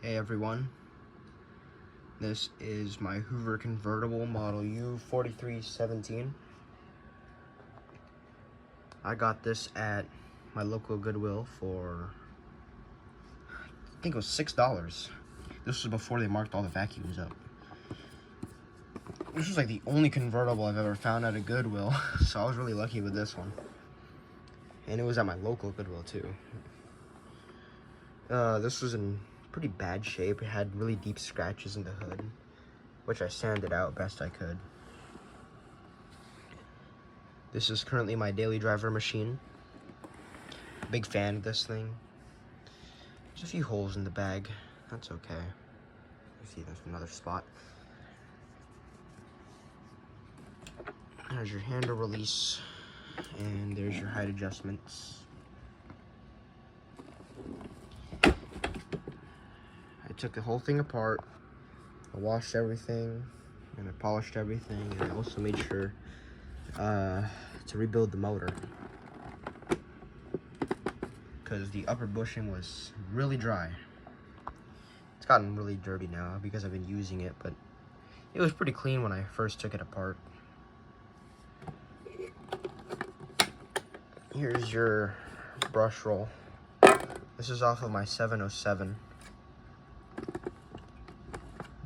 Hey everyone, this is my Hoover Convertible model U4317. I got this at my local Goodwill for, I think it was $6. This was before they marked all the vacuums up. This was like the only convertible I've ever found at a Goodwill, so I was really lucky with this one. And it was at my local Goodwill too. This was in pretty bad shape. It had really deep scratches in the hood, which I sanded out best I could. This is currently my daily driver machine. Big fan of this thing. There's a few holes in the bag. That's okay. You see, there's another spot. There's your handle release, and there's your height adjustments. I took the whole thing apart. I washed everything, and I polished everything, and I also made sure to rebuild the motor, because the upper bushing was really dry. It's gotten really dirty now because I've been using it, but it was pretty clean when I first took it apart. Here's your brush roll. This is off of my 707.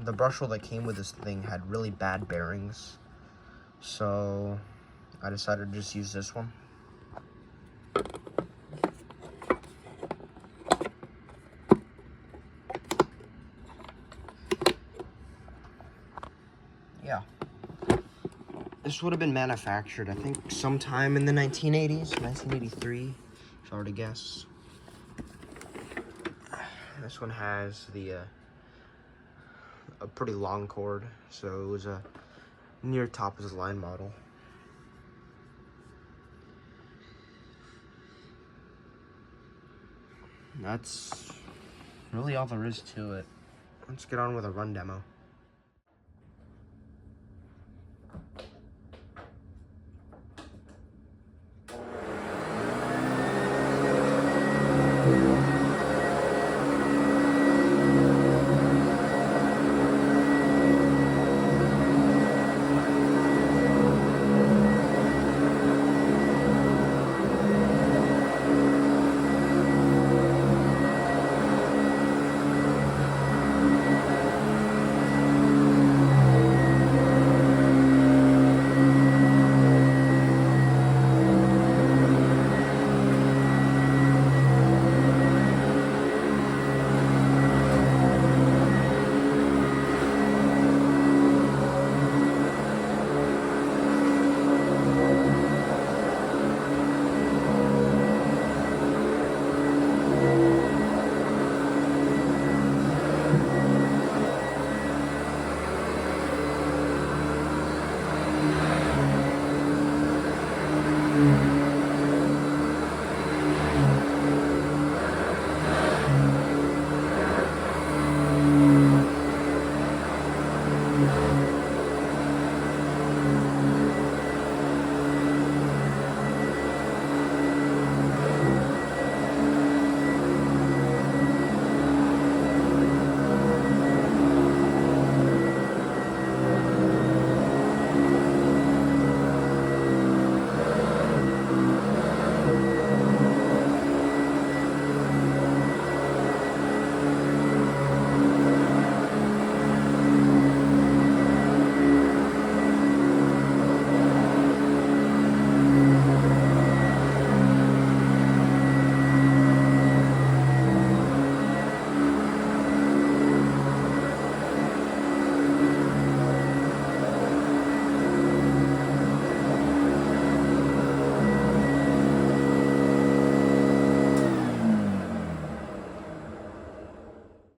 The brush roll that came with this thing had really bad bearings, so I decided to just use this one. Yeah. This would have been manufactured, I think, sometime in the 1980s, 1983, if I were to guess. This one has a pretty long cord, so it was a near top of the line model. That's really all there is to it. Let's get on with a run demo.